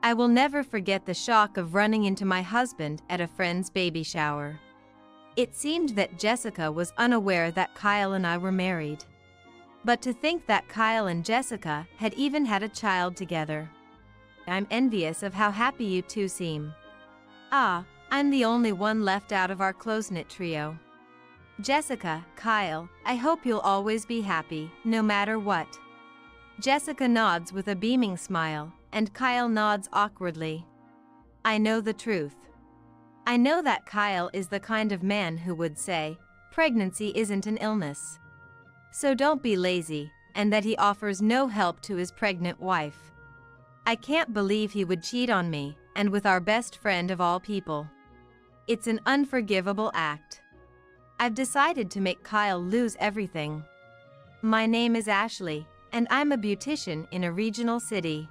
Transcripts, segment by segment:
I will never forget the shock of running into my husband at a friend's baby shower. It seemed that Jessica was unaware that Kyle and I were married. But to think that Kyle and Jessica had even had a child together. I'm envious of how happy you two seem. Ah, I'm the only one left out of our close-knit trio. Jessica, Kyle, I hope you'll always be happy, no matter what. Jessica nods with a beaming smile, and Kyle nods awkwardly. I know the truth. I know that Kyle is the kind of man who would say, pregnancy isn't an illness. So don't be lazy, and that he offers no help to his pregnant wife. I can't believe he would cheat on me, and with our best friend of all people. It's an unforgivable act. I've decided to make Kyle lose everything. My name is Ashley, and I'm a beautician in a regional city.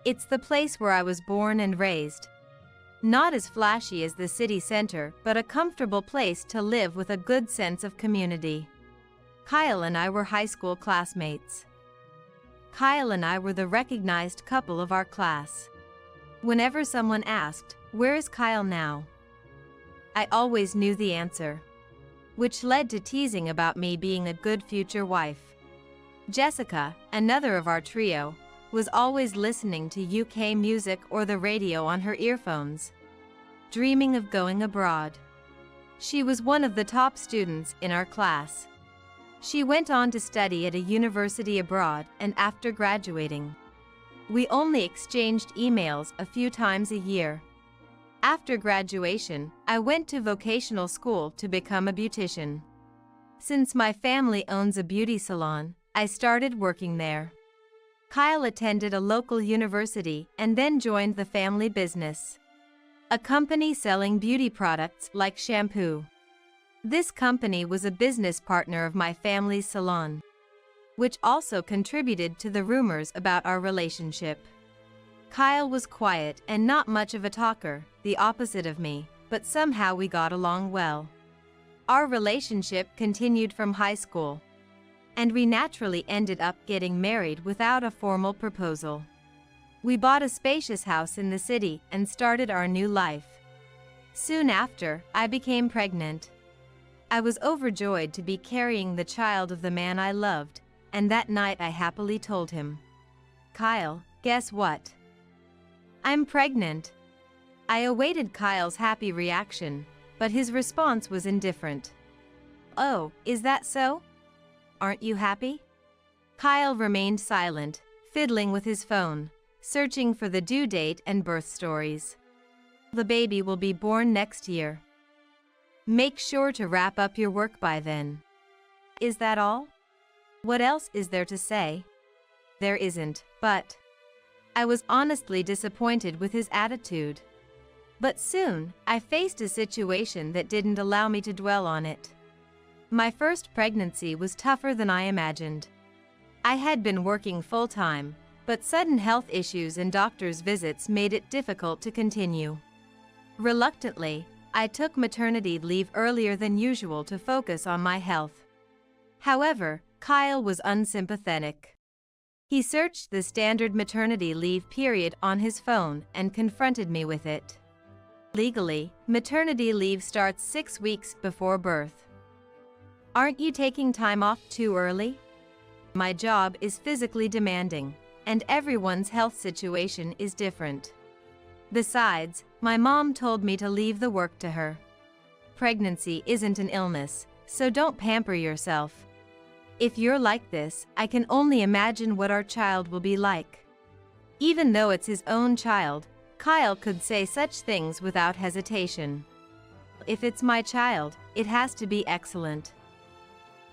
It's the place where I was born and raised. Not as flashy as the city center, but a comfortable place to live with a good sense of community. Kyle and I were high school classmates. Kyle and I were the recognized couple of our class. Whenever someone asked, "Where is Kyle now?" I always knew the answer, which led to teasing about me being a good future wife. Jessica, another of our trio, was always listening to UK music or the radio on her earphones, dreaming of going abroad. She was one of the top students in our class. She went on to study at a university abroad, and after graduating, we only exchanged emails a few times a year. After graduation, I went to vocational school to become a beautician. Since my family owns a beauty salon, I started working there. Kyle attended a local university and then joined the family business, a company selling beauty products like shampoo. This company was a business partner of my family's salon, which also contributed to the rumors about our relationship. Kyle was quiet and not much of a talker, the opposite of me, but somehow we got along well. Our relationship continued from high school, and we naturally ended up getting married without a formal proposal. We bought a spacious house in the city and started our new life. Soon after, I became pregnant. I was overjoyed to be carrying the child of the man I loved, and that night I happily told him, "Kyle, guess what? I'm pregnant." I awaited Kyle's happy reaction, but his response was indifferent. "Oh, is that so? Aren't you happy?" Kyle remained silent, fiddling with his phone, searching for the due date and birth stories. "The baby will be born next year. Make sure to wrap up your work by then." Is that all? What else is there to say? There isn't, but I was honestly disappointed with his attitude. But soon, I faced a situation that didn't allow me to dwell on it. My first pregnancy was tougher than I imagined. I had been working full-time, but sudden health issues and doctor's visits made it difficult to continue. Reluctantly, I took maternity leave earlier than usual to focus on my health. However, Kyle was unsympathetic. He searched the standard maternity leave period on his phone and confronted me with it. Legally, maternity leave starts 6 weeks before birth. Aren't you taking time off too early? My job is physically demanding, and everyone's health situation is different. Besides, my mom told me to leave the work to her. Pregnancy isn't an illness, so don't pamper yourself. If you're like this, I can only imagine what our child will be like. Even though it's his own child, Kyle could say such things without hesitation. If it's my child, it has to be excellent.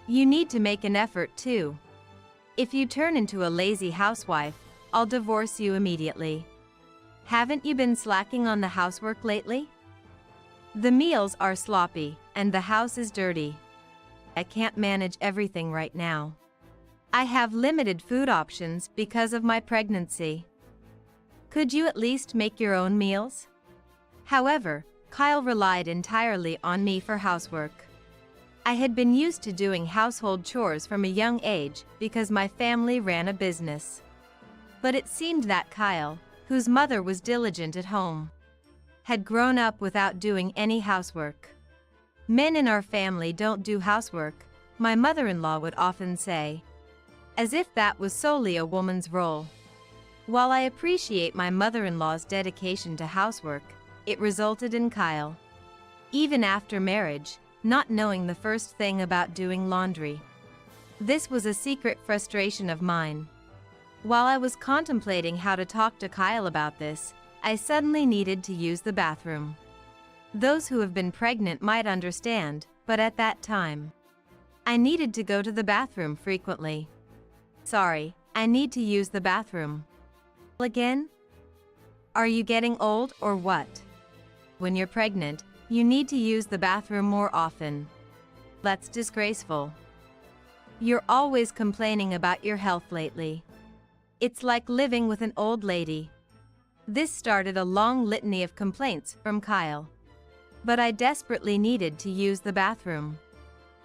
You need to make an effort too. If you turn into a lazy housewife, I'll divorce you immediately. Haven't you been slacking on the housework lately? The meals are sloppy, and the house is dirty. I can't manage everything right now. I have limited food options because of my pregnancy. Could you at least make your own meals? However, Kyle relied entirely on me for housework. I had been used to doing household chores from a young age because my family ran a business. But it seemed that Kyle, whose mother was diligent at home, had grown up without doing any housework. "Men in our family don't do housework," my mother-in-law would often say, as if that was solely a woman's role. While I appreciate my mother-in-law's dedication to housework, it resulted in Kyle, even after marriage, not knowing the first thing about doing laundry. This was a secret frustration of mine. While I was contemplating how to talk to Kyle about this, I suddenly needed to use the bathroom. Those who have been pregnant might understand, but at that time, I needed to go to the bathroom frequently. "Sorry, I need to use the bathroom." "Again? Are you getting old or what? When you're pregnant, you need to use the bathroom more often. That's disgraceful. You're always complaining about your health lately. It's like living with an old lady." This started a long litany of complaints from Kyle. But I desperately needed to use the bathroom.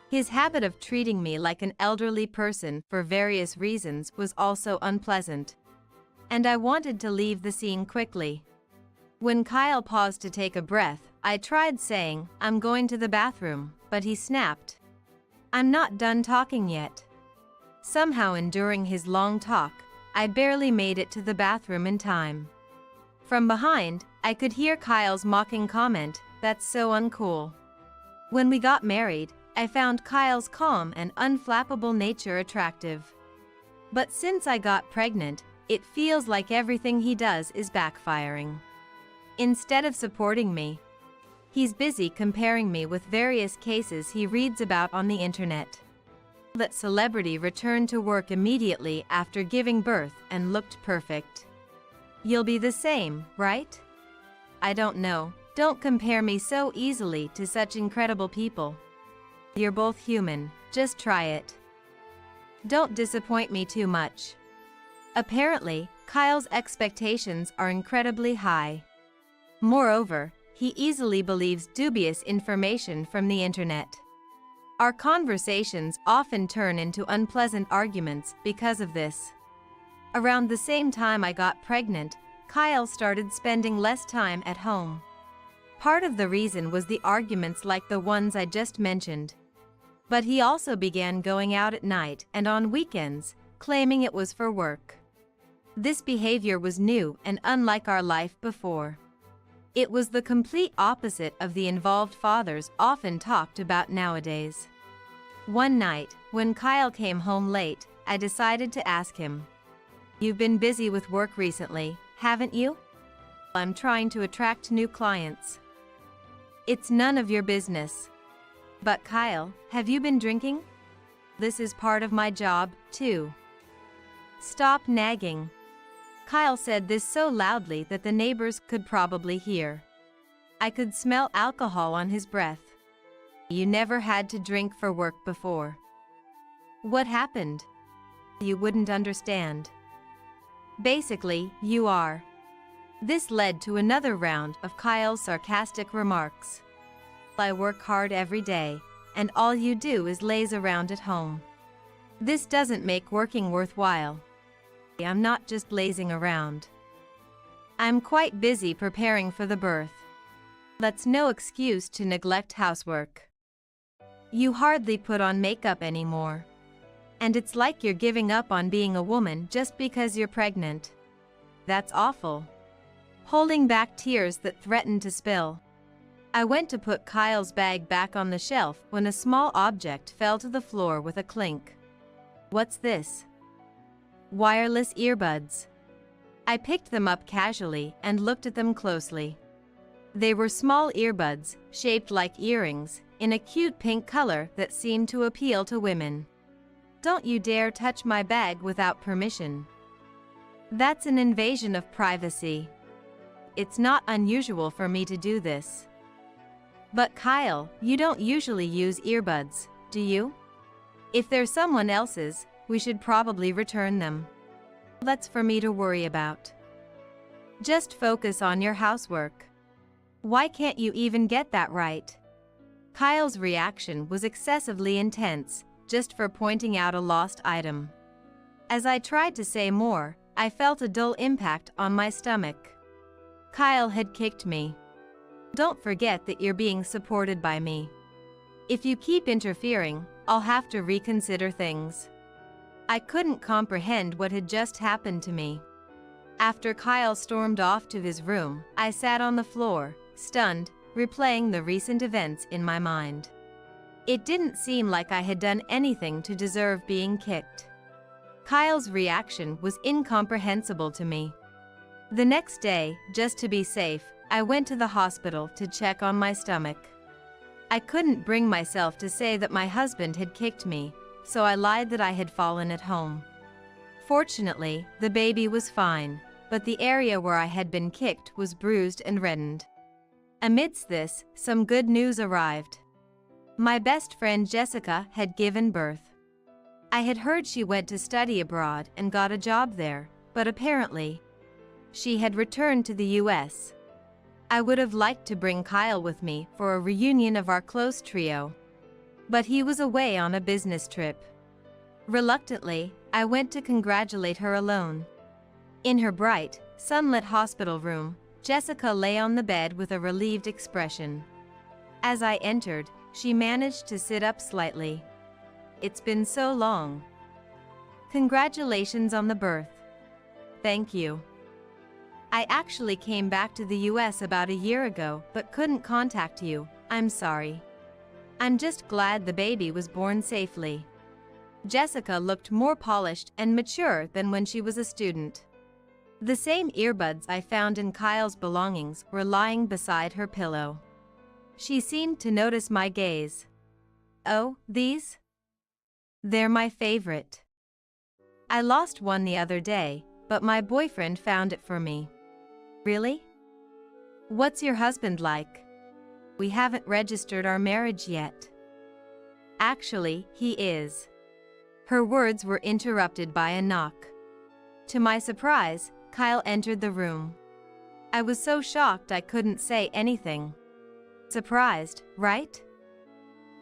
His habit of treating me like an elderly person for various reasons was also unpleasant, and I wanted to leave the scene quickly. When Kyle paused to take a breath, I tried saying, "I'm going to the bathroom," but he snapped, "I'm not done talking yet." Somehow, enduring his long talk, I barely made it to the bathroom in time. From behind, I could hear Kyle's mocking comment, "That's so uncool." When we got married, I found Kyle's calm and unflappable nature attractive. But since I got pregnant, it feels like everything he does is backfiring. Instead of supporting me, he's busy comparing me with various cases he reads about on the internet. That celebrity returned to work immediately after giving birth and looked perfect. You'll be the same, right? I don't know. Don't compare me so easily to such incredible people. You're both human, just try it. Don't disappoint me too much. Apparently, Kyle's expectations are incredibly high. Moreover, he easily believes dubious information from the internet. Our conversations often turn into unpleasant arguments because of this. Around the same time I got pregnant, Kyle started spending less time at home. Part of the reason was the arguments like the ones I just mentioned. But he also began going out at night and on weekends, claiming it was for work. This behavior was new and unlike our life before. It was the complete opposite of the involved fathers often talked about nowadays. One night, when Kyle came home late, I decided to ask him, "You've been busy with work recently, haven't you?" "I'm trying to attract new clients." "It's none of your business." "But Kyle, have you been drinking?" "This is part of my job, too." "Stop nagging." Kyle said this so loudly that the neighbors could probably hear. I could smell alcohol on his breath. "You never had to drink for work before." "What happened?" "You wouldn't understand. Basically, you are." This led to another round of Kyle's sarcastic remarks. "I work hard every day, and all you do is laze around at home. This doesn't make working worthwhile." "I'm not just lazing around. I'm quite busy preparing for the birth." "That's no excuse to neglect housework. You hardly put on makeup anymore. And it's like you're giving up on being a woman just because you're pregnant. That's awful." Holding back tears that threatened to spill, I went to put Kyle's bag back on the shelf when a small object fell to the floor with a clink. "What's this?" "Wireless earbuds." I picked them up casually and looked at them closely. They were small earbuds, shaped like earrings, in a cute pink color that seemed to appeal to women. "Don't you dare touch my bag without permission. That's an invasion of privacy. It's not unusual for me to do this." "But Kyle, you don't usually use earbuds, do you? If they're someone else's, we should probably return them. That's for me to worry about. Just focus on your housework. Why can't you even get that right?" Kyle's reaction was excessively intense, just for pointing out a lost item. As I tried to say more, I felt a dull impact on my stomach. Kyle had kicked me. Don't forget that you're being supported by me. If you keep interfering, I'll have to reconsider things. I couldn't comprehend what had just happened to me. After Kyle stormed off to his room, I sat on the floor, stunned, replaying the recent events in my mind. It didn't seem like I had done anything to deserve being kicked. Kyle's reaction was incomprehensible to me. The next day, just to be safe, I went to the hospital to check on my stomach. I couldn't bring myself to say that my husband had kicked me, so I lied that I had fallen at home. Fortunately, the baby was fine, but the area where I had been kicked was bruised and reddened. Amidst this, some good news arrived. My best friend Jessica had given birth. I had heard she went to study abroad and got a job there, but apparently, she had returned to the US. I would have liked to bring Kyle with me for a reunion of our close trio, but he was away on a business trip. Reluctantly, I went to congratulate her alone. In her bright, sunlit hospital room, Jessica lay on the bed with a relieved expression. As I entered, she managed to sit up slightly. It's been so long. Congratulations on the birth. Thank you. I actually came back to the US about a year ago but couldn't contact you. I'm sorry. I'm just glad the baby was born safely. Jessica looked more polished and mature than when she was a student. The same earbuds I found in Kyle's belongings were lying beside her pillow. She seemed to notice my gaze. Oh, these? They're my favorite. I lost one the other day, but my boyfriend found it for me. Really? What's your husband like? We haven't registered our marriage yet. Actually, he is. Her words were interrupted by a knock. To my surprise, Kyle entered the room. I was so shocked I couldn't say anything. Surprised, right?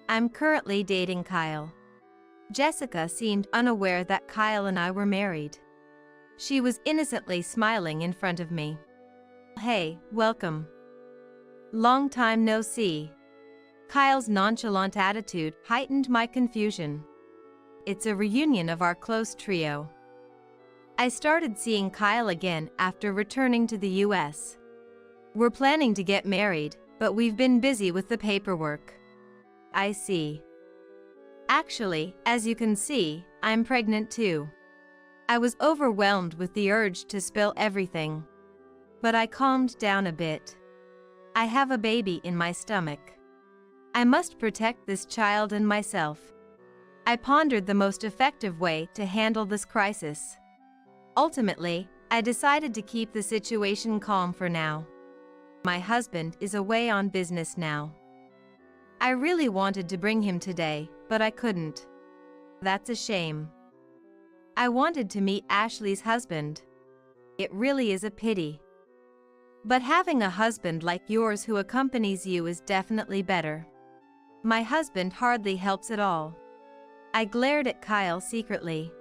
I'm currently dating Kyle. Jessica seemed unaware that Kyle and I were married. She was innocently smiling in front of me. Hey, welcome. Long time no see. Kyle's nonchalant attitude heightened my confusion. It's a reunion of our close trio. I started seeing Kyle again after returning to the US. We're planning to get married, but we've been busy with the paperwork. I see. Actually, as you can see, I'm pregnant too. I was overwhelmed with the urge to spill everything. But I calmed down a bit. I have a baby in my stomach. I must protect this child and myself. I pondered the most effective way to handle this crisis. Ultimately, I decided to keep the situation calm for now. My husband is away on business now. I really wanted to bring him today, but I couldn't. That's a shame. I wanted to meet Ashley's husband. It really is a pity. But having a husband like yours who accompanies you is definitely better. My husband hardly helps at all. I glared at Kyle secretly.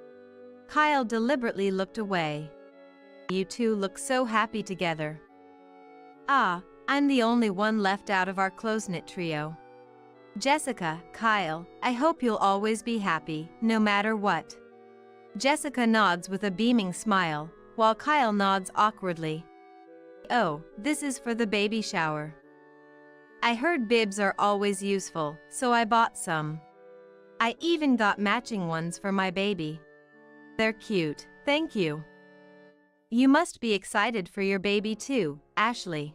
Kyle deliberately looked away. You two look so happy together. Ah, I'm the only one left out of our close-knit trio. Jessica, Kyle, I hope you'll always be happy, no matter what. Jessica nods with a beaming smile, while Kyle nods awkwardly. Oh, this is for the baby shower. I heard bibs are always useful, so I bought some. I even got matching ones for my baby. They're cute, thank you. You must be excited for your baby too, Ashley.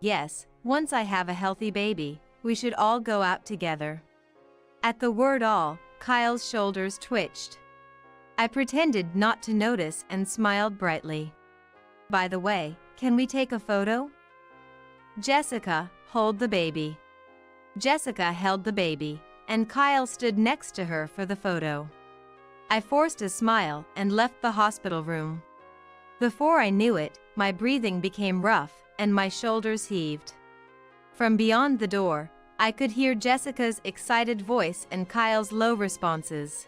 Yes, once I have a healthy baby, we should all go out together. At the word all, Kyle's shoulders twitched. I pretended not to notice and smiled brightly. By the way, can we take a photo? Jessica, hold the baby. Jessica held the baby, and Kyle stood next to her for the photo. I forced a smile and left the hospital room. Before I knew it, my breathing became rough and my shoulders heaved. From beyond the door, I could hear Jessica's excited voice and Kyle's low responses.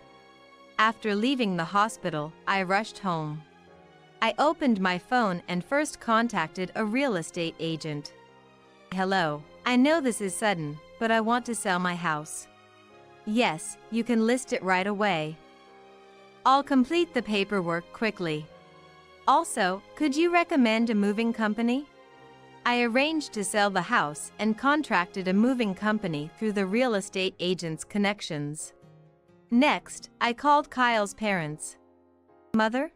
After leaving the hospital, I rushed home. I opened my phone and first contacted a real estate agent. Hello, I know this is sudden, but I want to sell my house. Yes, you can list it right away. I'll complete the paperwork quickly. Also, could you recommend a moving company? I arranged to sell the house and contracted a moving company through the real estate agent's connections. Next, I called Kyle's parents. Mother?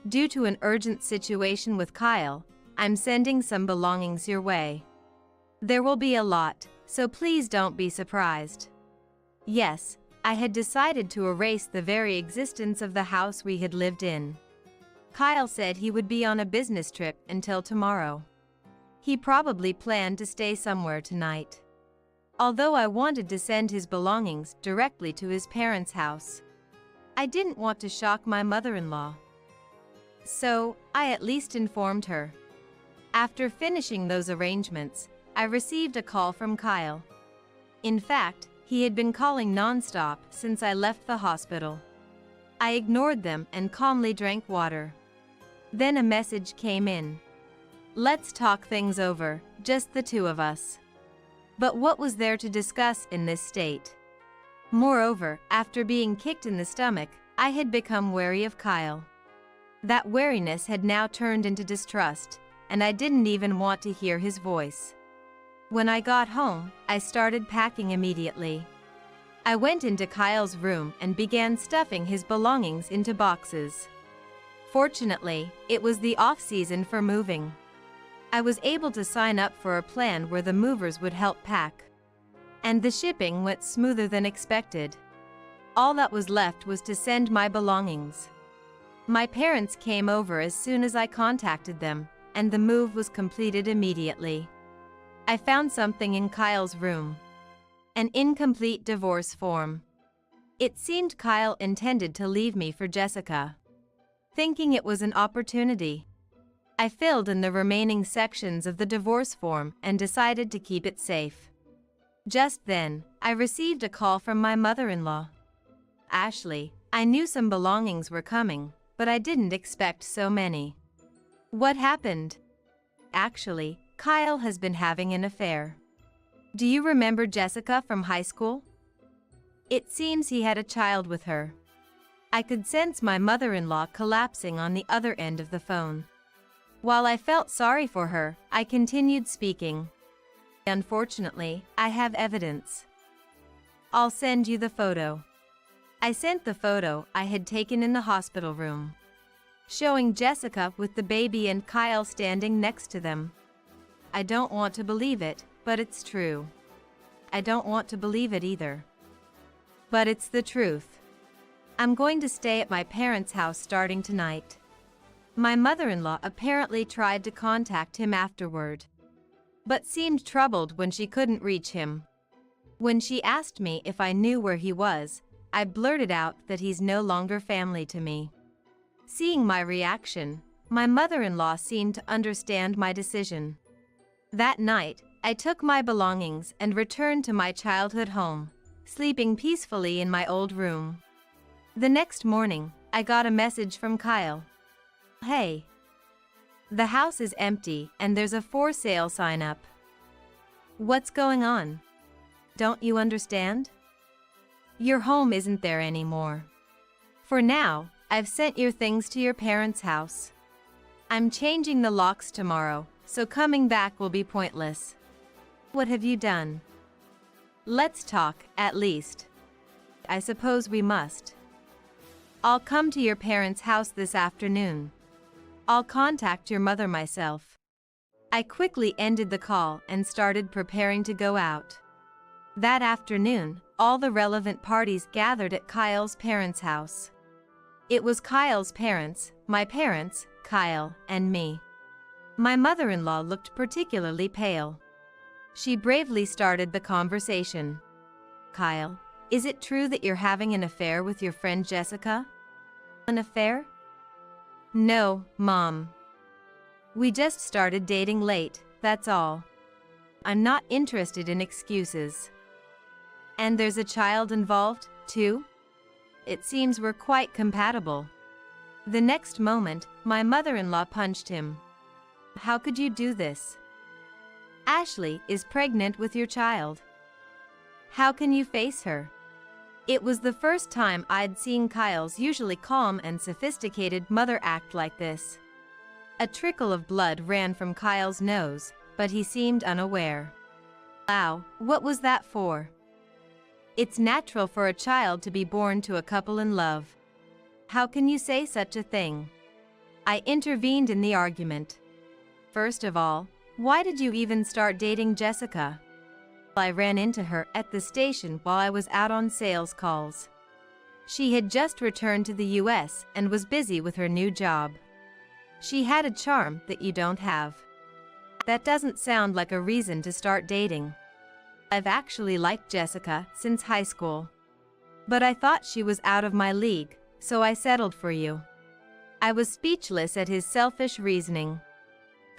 Due to an urgent situation with Kyle, I'm sending some belongings your way. There will be a lot, so please don't be surprised. Yes, I had decided to erase the very existence of the house we had lived in. Kyle said he would be on a business trip until tomorrow. He probably planned to stay somewhere tonight. Although I wanted to send his belongings directly to his parents' house, I didn't want to shock my mother-in-law. So, I at least informed her. After finishing those arrangements, I received a call from Kyle. In fact, he had been calling non-stop since I left the hospital. I ignored them and calmly drank water. Then a message came in. Let's talk things over, just the two of us. But what was there to discuss in this state? Moreover, after being kicked in the stomach, I had become wary of Kyle. That wariness had now turned into distrust, and I didn't even want to hear his voice. When I got home, I started packing immediately. I went into Kyle's room and began stuffing his belongings into boxes. Fortunately, it was the off-season for moving. I was able to sign up for a plan where the movers would help pack. And the shipping went smoother than expected. All that was left was to send my belongings. My parents came over as soon as I contacted them, and the move was completed immediately. I found something in Kyle's room. An incomplete divorce form. It seemed Kyle intended to leave me for Jessica. Thinking it was an opportunity, I filled in the remaining sections of the divorce form and decided to keep it safe. Just then, I received a call from my mother-in-law. Ashley, I knew some belongings were coming, but I didn't expect so many. What happened? Actually, Kyle has been having an affair. Do you remember Jessica from high school? It seems he had a child with her. I could sense my mother-in-law collapsing on the other end of the phone. While I felt sorry for her, I continued speaking. Unfortunately, I have evidence. I'll send you the photo. I sent the photo I had taken in the hospital room, showing Jessica with the baby and Kyle standing next to them. I don't want to believe it, but it's true. I don't want to believe it either. But it's the truth. I'm going to stay at my parents' house starting tonight. My mother-in-law apparently tried to contact him afterward, but seemed troubled when she couldn't reach him. When she asked me if I knew where he was, I blurted out that he's no longer family to me. Seeing my reaction, my mother-in-law seemed to understand my decision. That night, I took my belongings and returned to my childhood home, sleeping peacefully in my old room. The next morning, I got a message from Kyle. Hey. The house is empty and there's a for sale sign up. What's going on? Don't you understand? Your home isn't there anymore. For now, I've sent your things to your parents' house. I'm changing the locks tomorrow, so coming back will be pointless. What have you done? Let's talk, at least. I suppose we must. I'll come to your parents' house this afternoon. I'll contact your mother myself. I quickly ended the call and started preparing to go out. That afternoon, all the relevant parties gathered at Kyle's parents' house. It was Kyle's parents, my parents, Kyle, and me. My mother-in-law looked particularly pale. She bravely started the conversation. Kyle, is it true that you're having an affair with your friend Jessica? An affair? No, Mom. We just started dating late, that's all. I'm not interested in excuses. And there's a child involved, too? It seems we're quite compatible. The next moment, my mother-in-law punched him. How could you do this? Ashley is pregnant with your child. How can you face her? It was the first time I'd seen Kyle's usually calm and sophisticated mother act like this. A trickle of blood ran from Kyle's nose, but he seemed unaware. Wow, what was that for? It's natural for a child to be born to a couple in love. How can you say such a thing? I intervened in the argument. First of all, why did you even start dating Jessica? I ran into her at the station while I was out on sales calls. She had just returned to the US and was busy with her new job. She had a charm that you don't have. That doesn't sound like a reason to start dating. I've actually liked Jessica since high school. But I thought she was out of my league, so I settled for you. I was speechless at his selfish reasoning.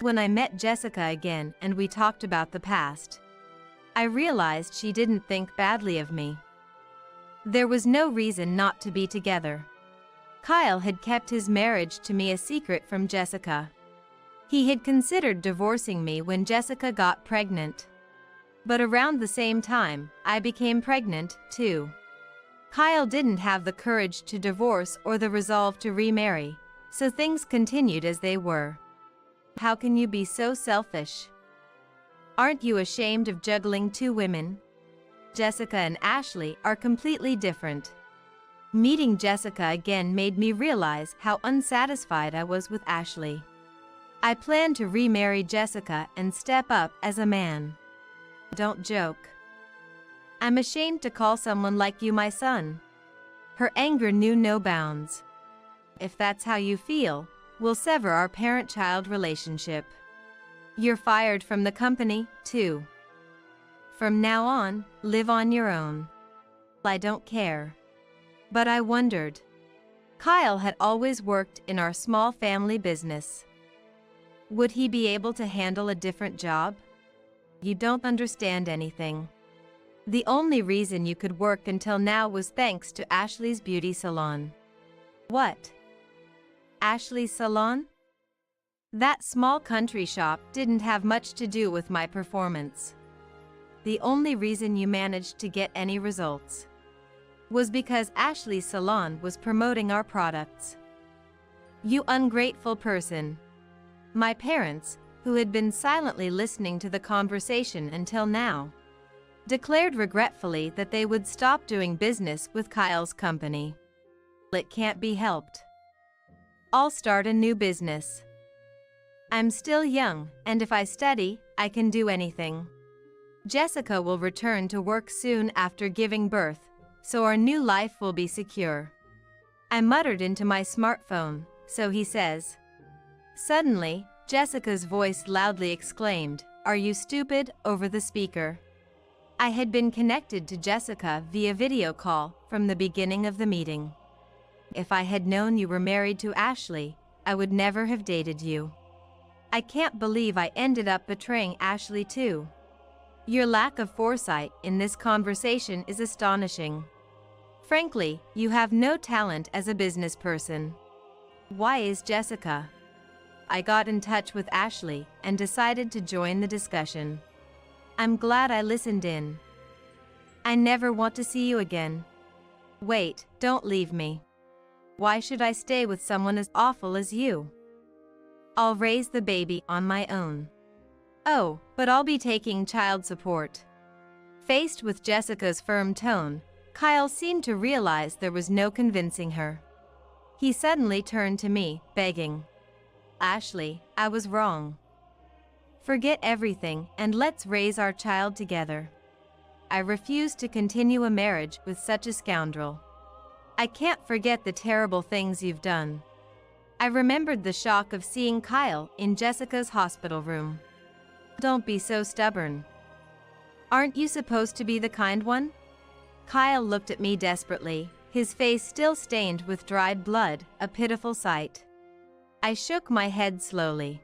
When I met Jessica again and we talked about the past, I realized she didn't think badly of me. There was no reason not to be together. Kyle had kept his marriage to me a secret from Jessica. He had considered divorcing me when Jessica got pregnant. But around the same time, I became pregnant, too. Kyle didn't have the courage to divorce or the resolve to remarry, so things continued as they were. How can you be so selfish? Aren't you ashamed of juggling two women? Jessica and Ashley are completely different. Meeting Jessica again made me realize how unsatisfied I was with Ashley. I plan to remarry Jessica and step up as a man. Don't joke. I'm ashamed to call someone like you my son. Her anger knew no bounds. If that's how you feel, we'll sever our parent-child relationship. You're fired from the company, too. From now on, live on your own. I don't care. But I wondered. Kyle had always worked in our small family business. Would he be able to handle a different job? You don't understand anything. The only reason you could work until now was thanks to Ashley's beauty salon. What? Ashley's salon? That small country shop didn't have much to do with my performance. The only reason you managed to get any results was because Ashley's salon was promoting our products. You ungrateful person. My parents, who had been silently listening to the conversation until now, declared regretfully that they would stop doing business with Kyle's company. It can't be helped. I'll start a new business. I'm still young, and if I study, I can do anything. Jessica will return to work soon after giving birth, so our new life will be secure. I muttered into my smartphone, so he says. Suddenly, Jessica's voice loudly exclaimed, "Are you stupid?" over the speaker. I had been connected to Jessica via video call from the beginning of the meeting. If I had known you were married to Ashley, I would never have dated you. I can't believe I ended up betraying Ashley too. Your lack of foresight in this conversation is astonishing. Frankly, you have no talent as a business person. Why is Jessica? I got in touch with Ashley and decided to join the discussion. I'm glad I listened in. I never want to see you again. Wait, don't leave me. Why should I stay with someone as awful as you? I'll raise the baby on my own. Oh, but I'll be taking child support. Faced with Jessica's firm tone, Kyle seemed to realize there was no convincing her. He suddenly turned to me, begging. Ashley, I was wrong. Forget everything and let's raise our child together. I refuse to continue a marriage with such a scoundrel. I can't forget the terrible things you've done. I remembered the shock of seeing Kyle in Jessica's hospital room. Don't be so stubborn. Aren't you supposed to be the kind one? Kyle looked at me desperately, his face still stained with dried blood, a pitiful sight. I shook my head slowly.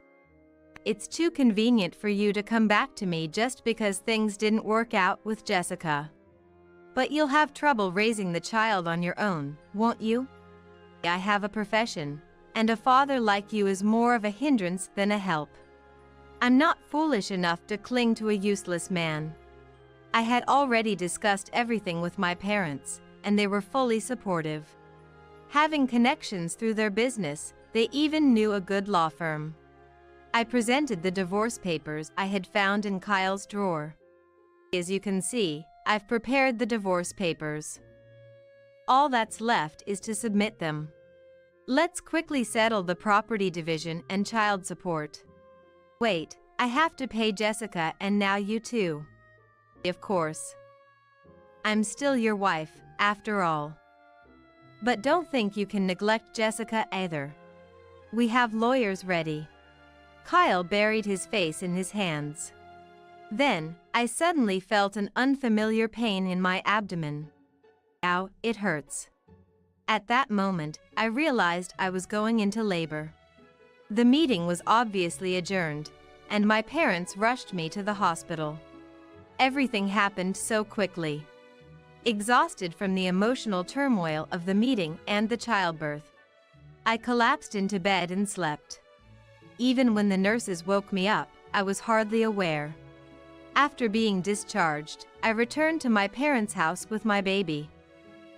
It's too convenient for you to come back to me just because things didn't work out with Jessica. But you'll have trouble raising the child on your own, won't you? I have a profession, and a father like you is more of a hindrance than a help. I'm not foolish enough to cling to a useless man. I had already discussed everything with my parents, and they were fully supportive. Having connections through their business, they even knew a good law firm. I presented the divorce papers I had found in Kyle's drawer. As you can see, I've prepared the divorce papers. All that's left is to submit them. Let's quickly settle the property division and child support. Wait, I have to pay Jessica and now you too. Of course. I'm still your wife, after all. But don't think you can neglect Jessica either. We have lawyers ready. Kyle buried his face in his hands. Then, I suddenly felt an unfamiliar pain in my abdomen. Ow, it hurts. At that moment, I realized I was going into labor. The meeting was obviously adjourned, and my parents rushed me to the hospital. Everything happened so quickly. Exhausted from the emotional turmoil of the meeting and the childbirth, I collapsed into bed and slept. Even when the nurses woke me up, I was hardly aware. After being discharged, I returned to my parents' house with my baby.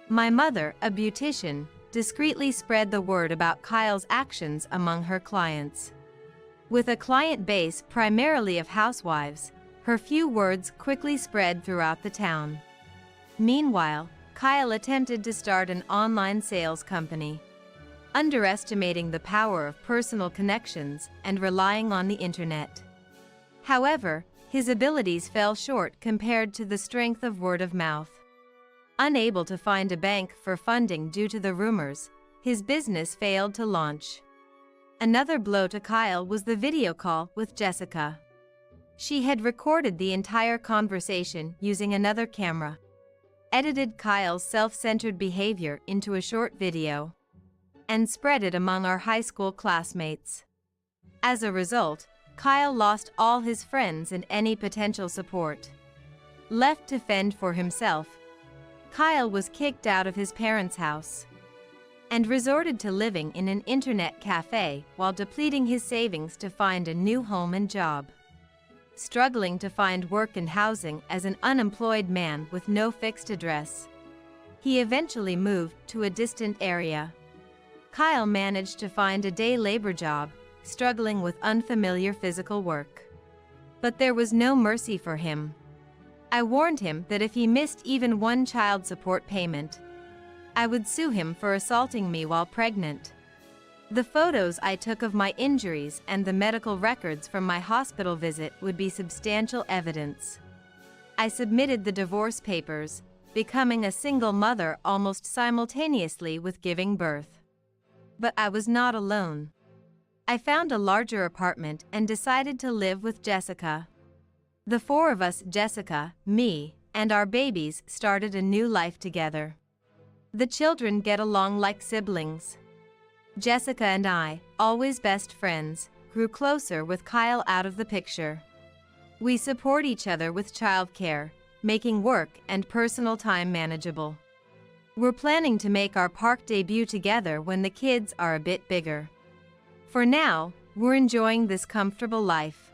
My mother, a beautician, discreetly spread the word about Kyle's actions among her clients. With a client base primarily of housewives, her few words quickly spread throughout the town. Meanwhile, Kyle attempted to start an online sales company. Underestimating the power of personal connections and relying on the internet. However, his abilities fell short compared to the strength of word of mouth. Unable to find a bank for funding due to the rumors, his business failed to launch. Another blow to Kyle was the video call with Jessica. She had recorded the entire conversation using another camera, edited Kyle's self-centered behavior into a short video, and spread it among our high school classmates. As a result, Kyle lost all his friends and any potential support. Left to fend for himself, Kyle was kicked out of his parents' house and resorted to living in an internet cafe while depleting his savings to find a new home and job. Struggling to find work and housing as an unemployed man with no fixed address, he eventually moved to a distant area. Kyle managed to find a day labor job, struggling with unfamiliar physical work. But there was no mercy for him. I warned him that if he missed even one child support payment, I would sue him for assaulting me while pregnant. The photos I took of my injuries and the medical records from my hospital visit would be substantial evidence. I submitted the divorce papers, becoming a single mother almost simultaneously with giving birth. But I was not alone. I found a larger apartment and decided to live with Jessica. The four of us, Jessica, me, and our babies, started a new life together. The children get along like siblings. Jessica and I, always best friends, grew closer with Kyle out of the picture. We support each other with childcare, making work and personal time manageable. We're planning to make our park debut together when the kids are a bit bigger. For now, we're enjoying this comfortable life.